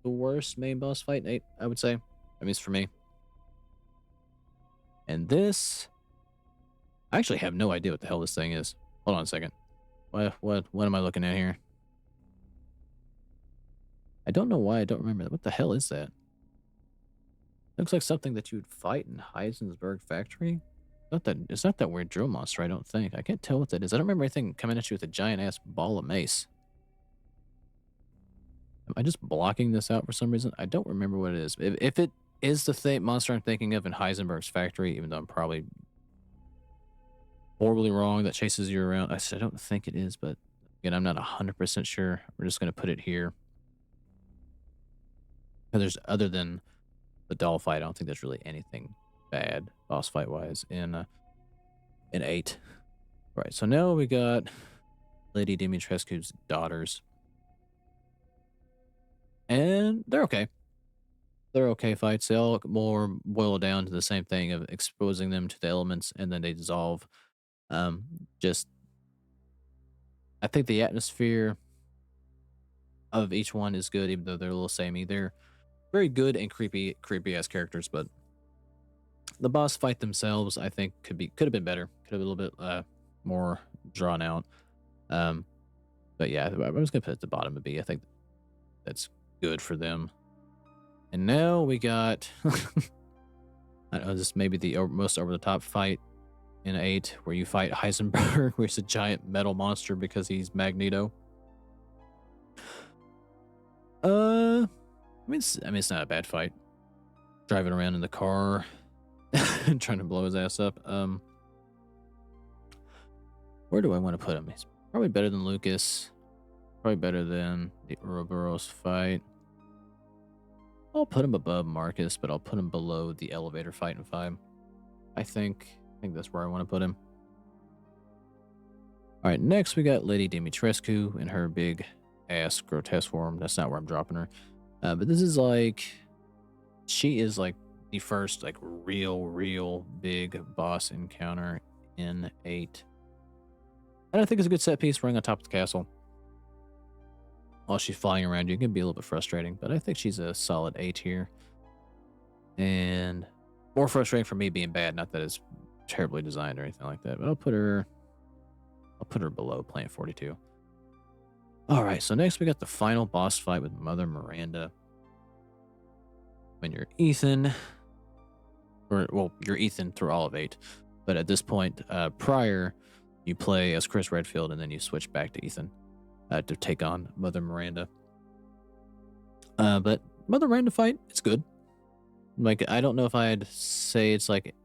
the worst main boss fight in 8, I would say. I mean, it's for me. And this, I actually have no idea what the hell this thing is. Hold on a second. What am I looking at here? I don't know why I don't remember that. What the hell is that? Looks like something that you'd fight in Heisenberg Factory. Not that it's not that weird drill monster, I don't think. I can't tell what that is. I don't remember anything coming at you with a giant ass ball of mace. Am I just blocking this out for some reason? I don't remember what it is. If it is the monster I'm thinking of in Heisenberg's Factory, even though I'm probably horribly wrong, that chases you around. I don't think it is, but again, I'm not 100% sure. We're just going to put it here. And there's other than the doll fight, I don't think there's really anything bad boss fight wise in 8. Right, so now we got Lady Dimitrescu's daughters. And they're okay. They're okay fights. They all more boil down to the same thing of exposing them to the elements and then they dissolve. Just I think the atmosphere of each one is good, even though they're a little samey. They're very good and creepy ass characters, but the boss fight themselves, I think, could have been better. Could have been a little bit more drawn out. Um, but yeah, I'm just gonna put it at the bottom of B. I think that's good for them. And now we got, I don't know, this may be the most over the top fight in 8, where you fight Heisenberg, where he's a giant metal monster because he's Magneto. I mean, it's not a bad fight. Driving around in the car, trying to blow his ass up. Where do I want to put him? He's probably better than Lucas. Probably better than the Ouroboros fight. I'll put him above Marcus, but I'll put him below the elevator fight in 5. I think that's where I want to put him. All right, next we got Lady Dimitrescu in her big ass grotesque form. That's not where I'm dropping her. But this is like, she is like the first like real big boss encounter in 8. And I think it's a good set piece running on top of the castle. While she's flying around you, it can be a little bit frustrating, but I think she's a solid 8 here. And more frustrating for me being bad, not that it's terribly designed or anything like that, but I'll put her below Plant 42. All right, so next we got the final boss fight with Mother Miranda. When you're Ethan, you're Ethan through all of 8, but at this point, prior, you play as Chris Redfield, and then you switch back to Ethan to take on Mother Miranda. But Mother Miranda fight, it's good. Like, I don't know if I'd say it's like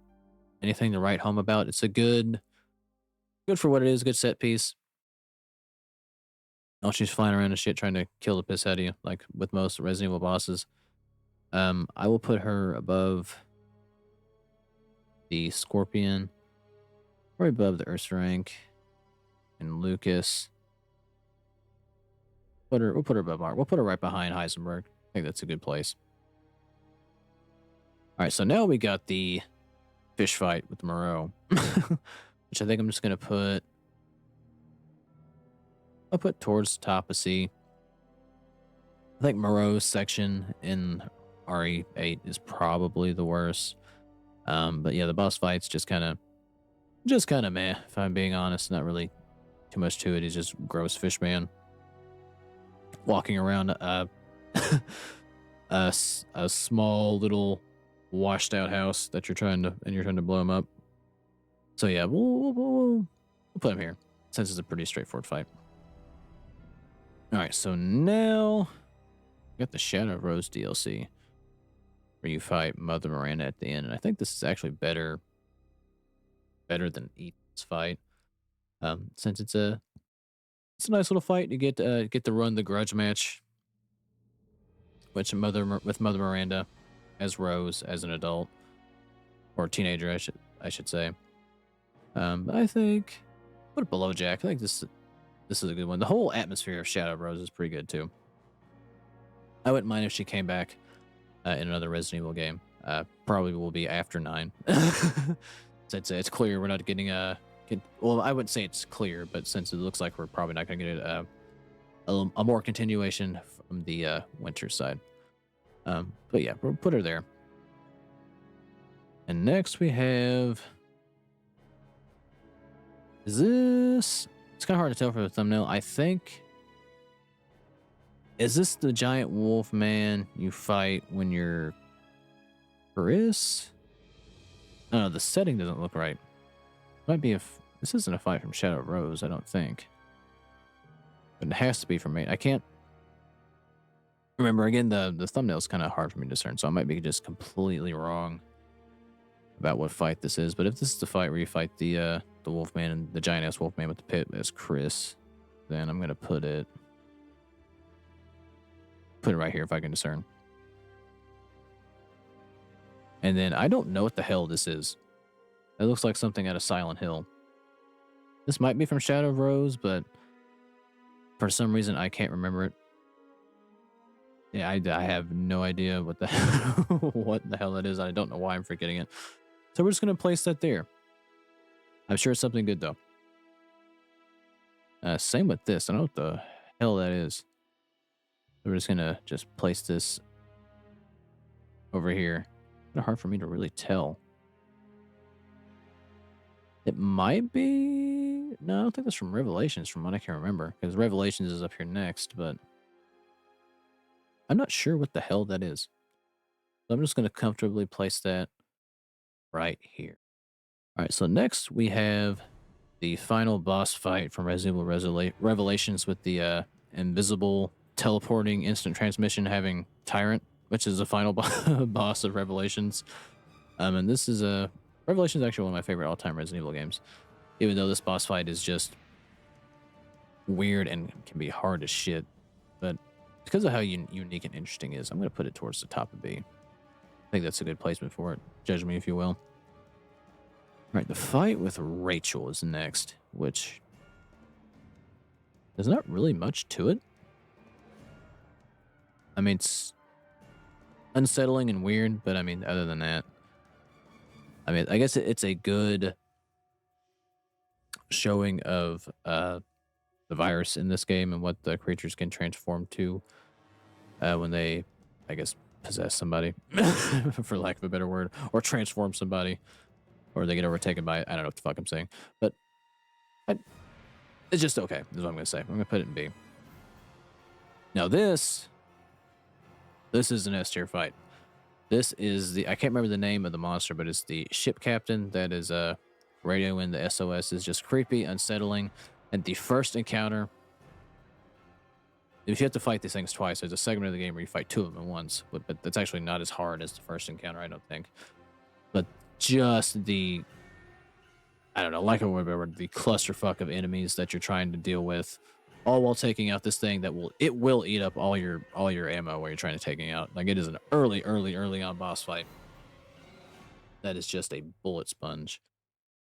anything to write home about. It's a good for what it is, good set piece. Oh, she's flying around and shit trying to kill the piss out of you, like with most Resident Evil bosses. I will put her above the Scorpion, or above the Ursarank and Lucas. We'll put her above Mark. We'll put her right behind Heisenberg. I think that's a good place. All right, so now we got the fish fight with Moreau, which I think I'm just gonna put. I'll put towards the top of C. I think Moreau's section in RE8 is probably the worst. But yeah, the boss fight's just kind of meh. If I'm being honest, not really too much to it. He's just gross fish man walking around a small little washed out house that you're trying to blow him up. So yeah, we'll put him here since it's a pretty straightforward fight. All right, so now we got the Shadow of Rose DLC where you fight Mother Miranda at the end, and I think this is actually better than Ethan's fight. Since it's a nice little fight. You get to run the grudge match, which with Mother Miranda as Rose as an adult or teenager, I should say. But I think put it below Jack. I think this is a good one. The whole atmosphere of Shadow of Rose is pretty good too. I wouldn't mind if she came back in another Resident Evil game. Probably will be after 9. Since it's clear we're not getting well, I wouldn't say it's clear, but since it looks like we're probably not going to get a more continuation from the winter side. But yeah, we'll put her there. And next we have, is this? It's kind of hard to tell from the thumbnail. I think, is this the giant wolf man you fight when you're Chris? No, the setting doesn't look right. Might be if this isn't a fight from Shadow Rose, I don't think. But it has to be from me. I can't remember again. The thumbnail's kind of hard for me to discern, so I might be just completely wrong about what fight this is. But if this is the fight where you fight the Wolfman and the giant ass Wolfman with the pit as Chris, then I'm gonna put it right here if I can discern. And then I don't know what the hell this is. It looks like something out of Silent Hill. This might be from Shadow Rose, but for some reason I can't remember it. Yeah, I have no idea what the what the hell that is. I don't know why I'm forgetting it. So we're just gonna place that there. I'm sure it's something good though. Same with this. I don't know what the hell that is. So we're just gonna place this over here. It's hard for me to really tell. It might be. No, I don't think that's from Revelations, from what I can remember, because Revelations is up here next. But I'm not sure what the hell that is. So I'm just gonna comfortably place that right here. All right. So next we have the final boss fight from Resident Evil Revelations with the invisible teleporting instant transmission having Tyrant, which is the final boss of Revelations. And this is Revelations is actually one of my favorite all-time Resident Evil games, even though this boss fight is just weird and can be hard as shit. But because of how unique and interesting it is, I'm going to put it towards the top of B. I think that's a good placement for it. Judge me if you will. All right, the fight with Rachel is next, which there's not really much to it. I mean, it's unsettling and weird, but I mean, other than that, I mean, I guess it's a good showing of the virus in this game and what the creatures can transform to when they, I guess, possess somebody, for lack of a better word, or transform somebody, or they get overtaken by it. I don't know what the fuck I'm saying, but it's just okay. Is what I'm gonna say. I'm gonna put it in B. Now this is an S tier fight. This is I can't remember the name of the monster, but it's the ship captain that is radioing the SOS. Is just creepy, unsettling, and the first encounter. If you have to fight these things twice, there's a segment of the game where you fight two of them at once, but that's actually not as hard as the first encounter, I don't think. But just the, I don't know, like or whatever, the clusterfuck of enemies that you're trying to deal with, all while taking out this thing that will eat up all your ammo while you're trying to take it out. Like, it is an early on boss fight that is just a bullet sponge.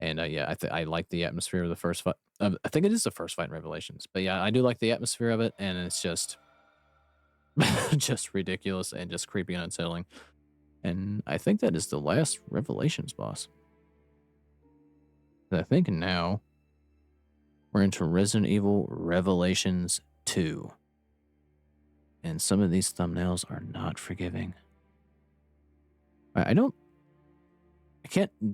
And yeah, I like the atmosphere of the first fight. I think it is the first fight in Revelations, but yeah, I do like the atmosphere of it, and it's just just ridiculous and just creepy and unsettling. And I think that is the last Revelations boss. I think now we're into Resident Evil Revelations 2. And some of these thumbnails are not forgiving.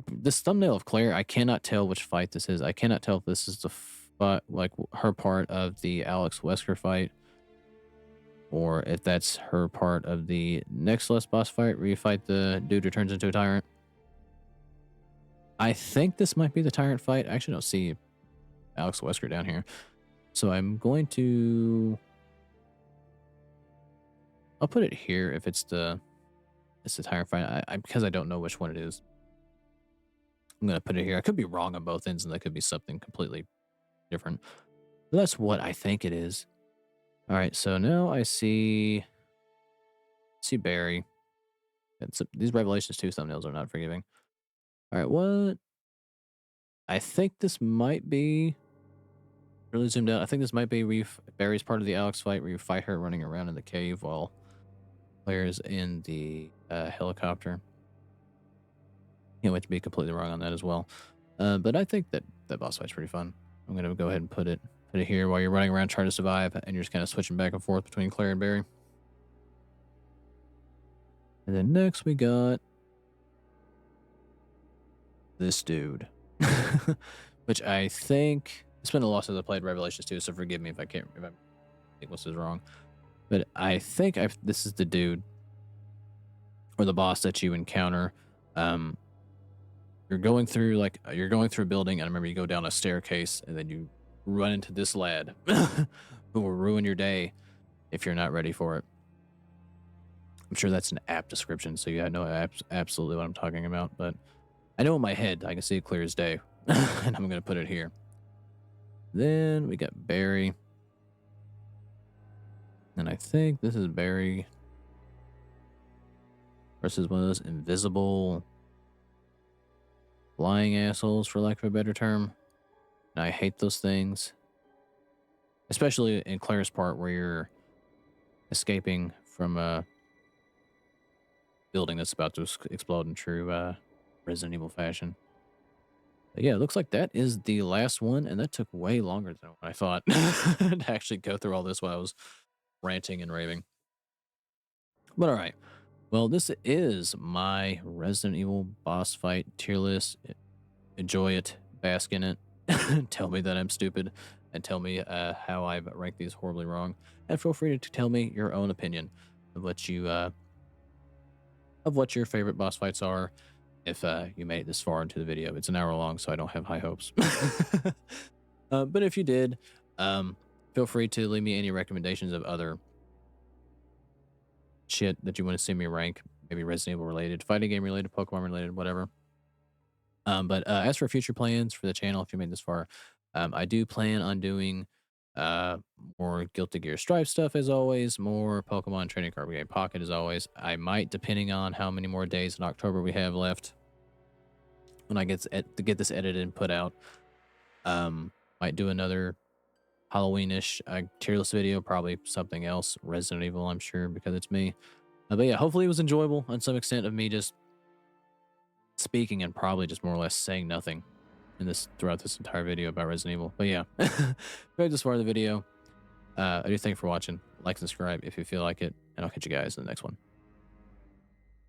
This thumbnail of Claire, I cannot tell which fight this is. I cannot tell if this is the fight, like her part of the Alex Wesker fight, or if that's her part of the next last boss fight where you fight the dude who turns into a tyrant. I think this might be the tyrant fight. I actually don't see Alex Wesker down here. So I'm going to, I'll put it here if it's the tyrant fight. Because I don't know which one it is, I'm going to put it here. I could be wrong on both ends, and that could be something completely different. But that's what I think it is. All right, so now I see Barry. These Revelations 2 thumbnails are not forgiving. All right, what? I think this might be, really zoomed out, I think this might be Barry's part of the Alex fight where you fight her running around in the cave while Claire's in the helicopter. Can't wait to be completely wrong on that as well. But I think that boss fight's pretty fun. I'm going to go ahead and put it here while you're running around trying to survive, and you're just kind of switching back and forth between Claire and Barry. And then next we got this dude, which I think, it's been a while since I played Revelations 2, so forgive me if I think this is wrong. But I think this is the dude or the boss that you encounter. Um, you're going through a building, and I remember you go down a staircase, and then you run into this lad who will ruin your day if you're not ready for it. I'm sure that's an app description, so yeah, I know absolutely what I'm talking about. But I know in my head, I can see it clear as day, and I'm gonna put it here. Then we got Barry, and I think this is Barry versus one of those invisible flying assholes, for lack of a better term. And I hate those things, especially in Claire's part where you're escaping from a building that's about to explode in true Resident Evil fashion. But yeah, it looks like that is the last one, and that took way longer than what I thought to actually go through all this while I was ranting and raving. But all right, well, this is my Resident Evil boss fight tier list. Enjoy it, bask in it, tell me that I'm stupid, and tell me how I've ranked these horribly wrong. And feel free to tell me your own opinion of what your favorite boss fights are. If you made it this far into the video, it's an hour long, so I don't have high hopes. But if you did, feel free to leave me any recommendations of other shit that you want to see me rank, maybe Resident Evil related, fighting game related, Pokemon related, whatever. But as for future plans for the channel, if you made this far, I do plan on doing uh, more Guilty Gear Strive stuff as always, more Pokemon Trading Card Game Pocket as always. I might, depending on how many more days in October we have left, when I get to get this edited and put out, might do another Halloweenish tier list video, probably something else, Resident Evil, I'm sure, because it's me. But yeah, hopefully it was enjoyable on some extent of me just speaking and probably just more or less saying nothing in this throughout this entire video about Resident Evil. But yeah, if you made this far of the video, I do thank you for watching. Like, subscribe if you feel like it, and I'll catch you guys in the next one.